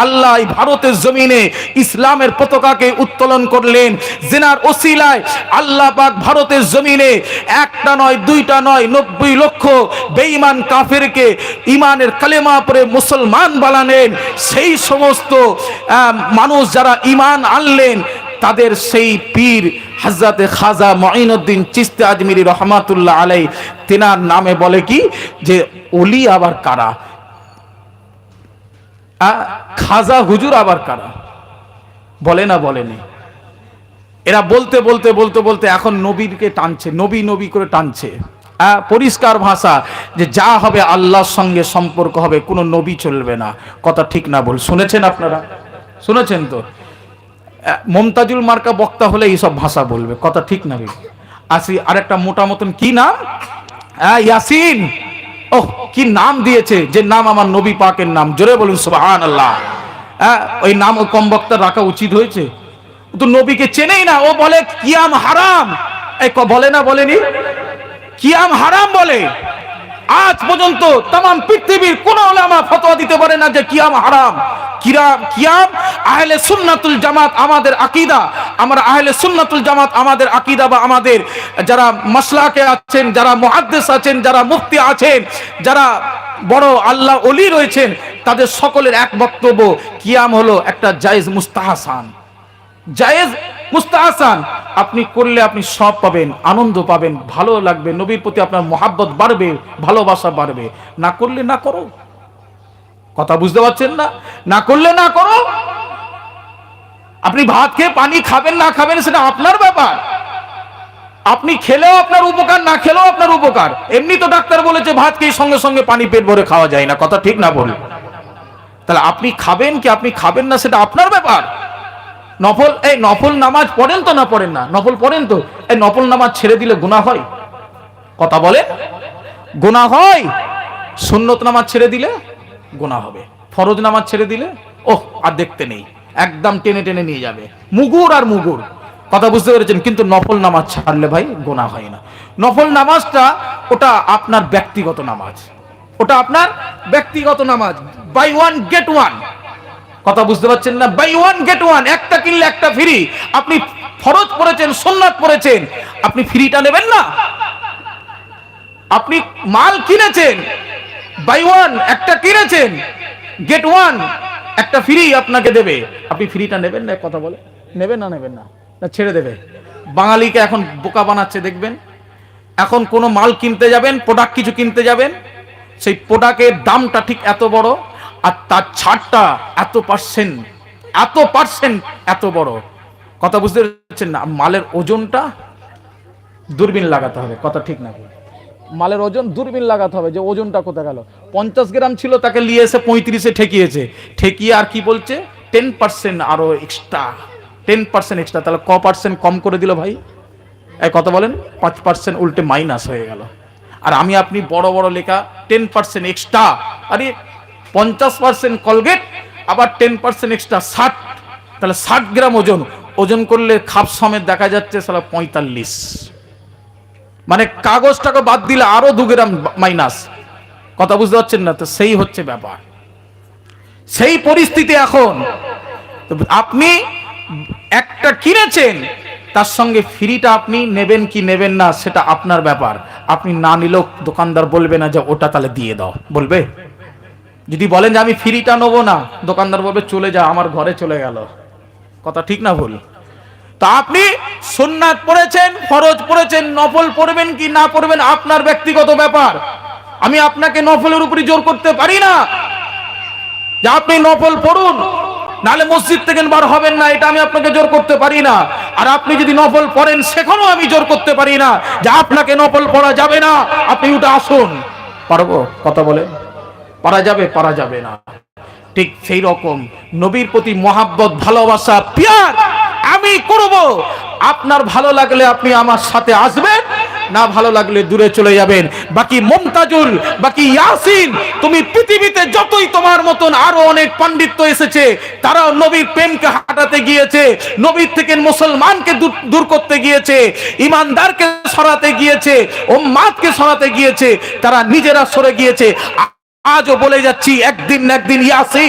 আল্লাহ ভারতের জমিনে ইসলামের পতাকাকে উত্তোলন করলেন। জিনার ওসিলায় আল্লাহ পাক ভারতের জমিনে একটা নয় দুইটা নয় 90 লক্ষ বেঈমান কাফেরকে ইমানের কালেমা পড়ে মুসলমান বানালেন। সেই সমস্ত মানুষ যারা ইমান আনলেন তাদের সেই পীর হযরত খাজা মুঈনুদ্দিন চিশতি আজমিরি রহমাতুল্লাহ আলাইহি তেনার নামে বলে কি যে ওলি আবার কারা, খাজা হুজুর আবার কারা, বলে না বলেনি। এরা বলতে বলতে বলতে বলতে এখন নবীকে টানছে, নবী নবী করে টানছে। পরিষ্কার ভাষা যে যা হবে আল্লাহর সঙ্গে সম্পর্ক হবে, কোনো নবী চলবে না। কথা ঠিক না বল? শুনেছেন আপনারা? শুনেছেন তো? মমতাজুল মার্কা বক্তা হলে এইসব ভাষা বলবে। কথা ঠিক না? আসি আরেকটা মোটা মতন কি নাম, ইয়াসিন। ওহ, কি নাম দিয়েছে, যে নাম আমার নবী পাকের নাম। জোরে বলুন সুবহানাল্লাহ। ওই নাম ও কম বক্তা রাখা উচিত হয়েছে? তো নবীকে চেনেই না, ও বলে কিয়াম হারাম। এই বলে না বলেনি? কিয়াম হারাম বলে। আজ পর্যন্ত तमाम পৃথিবীর কোন উলামা ফতোয়া দিতে পারে না যে কিয়াম হারাম। কিয়াম আহলে সুন্নাতুল জামাত আমাদের আকীদা। আমরা আহলে সুন্নাতুল জামাত আমাদের আকীদা বা আমাদের যারা মাসলাকে আছেন, যারা মুহাদ্দিস আছেন, যারা মুফতি আছেন, যারা বড় আল্লাহ ওলি রয়েছেন, তাদের সকলের এক বক্তব্য, কিয়াম হলো একটা জায়েজ মুস্তাহসান। জায়েজ মুস্তাহসান আপনি করলে আপনি সব পাবেন, আনন্দ পাবেন, ভালো লাগবে, নবীর প্রতি আপনার মহাব্বত বাড়বে, ভালোবাসা বাড়বে। না করলে না করো। কথা বুঝতে পারছেন না? না করলে না করো। আপনি ভাত খেয়ে পানি খাবেন না খাবেন সেটা আপনার ব্যাপার। আপনি খেলেও আপনার উপকার, না খেলেও আপনার উপকার। এমনি তো ডাক্তার বলেছে ভাত খেয়ে সঙ্গে সঙ্গে পানি পেট ভরে খাওয়া যায় না। কথা ঠিক না বল? তাহলে আপনি খাবেন কি আপনি খাবেন না সেটা আপনার ব্যাপার। নফল নামাজ পড়েন তো না পড়েন না? নফল পড়েন তো। এই নফল নামাজ ছেড়ে দিলে গুনাহ হয়? কথা বলে গুনাহ হয়? সুন্নত নামাজ ছেড়ে দিলে গুনাহ হবে, ফরজ নামাজ ছেড়ে দিলে ওহ আর দেখতে নেই, একদম টেনে টেনে নিয়ে যাবে, মুগুর আর মুগুর। কথা বুঝতে পেরেছেন? কিন্তু নফল নামাজ ছাড়লে ভাই গুনাহ হয় না। নফল নামাজটা ওটা আপনার ব্যক্তিগত নামাজ, ওটা আপনার ব্যক্তিগত নামাজ। Buy one get one. কথা বুঝতে পারছেন না? বাই ওয়ান গেট ওয়ান, একটা কিনলে একটা ফ্রি। আপনি ফরজ পড়েছেন, সুন্নাত পড়েছেন, আপনি ফ্রিটা নেবেন না? আপনি মাল কিনেছেন, বাই ওয়ান একটা কিনেছেন, গেট ওয়ান একটা ফ্রি আপনাকে দেবে, আপনি ফ্রিটা নেবেন না? কথা বলে নেবেন না? নেবেন না? না ছেড়ে দেবে? বাঙালিকে এখন বোকা বানাচ্ছে দেখবেন। এখন কোনো মাল কিনতে যাবেন, প্রোডাক্ট কিছু কিনতে যাবেন, সেই প্রোডাক্টের দামটা ঠিক এত বড় আর তার ছাড়টা এত পার্সেন্ট এত বড়। কথা বুঝতে পারছেন না? মালের ওজনটা দূরবীন লাগাতে হবে। কথা ঠিক না? মালের ওজন দূরবীন লাগাতে হবে যে ওজনটা কোথায় গেল। 50 গ্রাম ছিল, তাকে নিয়ে এসে 35-এ ঠেকিয়ে আর কি বলছে 10% আরো এক্সট্রা, 10% এক্সট্রা। তাহলে ক পার্সেন্ট কম করে দিল ভাই? এই কথা বলেন, 5% উল্টে মাইনাস হয়ে গেল। আর আমি আপনি বড় বড় লেখা 10% এক্সট্রা। আরে 50% কলগেট, আবার 10% এক্সট্রা 60। তাহলে 60 গ্রাম ওজন করলে খাপ সমেত দেখা যাচ্ছে সালা 45। মানে কাগজটাকে বাদ দিলে আরো 2 গ্রাম মাইনাস। কথা বুঝতে পারছেন না? তো সেই হচ্ছে ব্যাপার, সেই পরিস্থিতি এখন। আপনি একটা কিনেছেন, তার সঙ্গে ফ্রিটা আপনি নেবেন কি নেবেন না সেটা আপনার ব্যাপার। আপনি না নিলেও দোকানদার বলবে না যে ওটা তাহলে দিয়ে দাও, বলবে? যদি বলেন যে আমি ফ্রিটা নেবো না, দোকানদার বলবে চলে যা, আমার ঘরে চলে গেল। কথা ঠিক না ভুল? তা আপনি সুন্নাত পড়েছেন, ফরজ পড়েছেন, নফল পড়বেন কি না পড়বেন আপনার ব্যক্তিগত ব্যাপার। আমি আপনাকে নফলের উপরই জোর করতে পারি না যে আপনি নফল পড়ুন, নালে মসজিদ থেকে বার হবেন না, এটা আমি আপনাকে জোর করতে পারি না। আর আপনি যদি নফল পড়েন সেখানেও আমি জোর করতে পারি না যে আপনাকে নফল পড়া যাবে না, আপনি উঠে আসুন। পারবো? কথা বলে পারা যাবে? পারা যাবে না। ঠিক সেই রকম নবীর প্রতি মহাব্বত, ভালোবাসা, প্যার আমি করব। আপনার ভালো লাগলে আপনি আমার সাথে আসবেন, না ভালো লাগলে দূরে চলে যাবেন। বাকি মুমতাজুল, বাকি ইয়াসিন, তুমি পৃথিবীতে যতই তোমার মতন আরো অনেক পাণ্ডিত্য এসেছে, তারাও নবীর প্রেমকে হাঁটাতে গিয়েছে, নবীর থেকে মুসলমানকে দূর করতে গিয়েছে, ইমানদারকে সরাতে গিয়েছে, উম্মাতকে সরাতে গিয়েছে, তারা নিজেরা সরে গিয়েছে। আজও বলে যাচ্ছি, একদিন না একদিন ইয়াসিন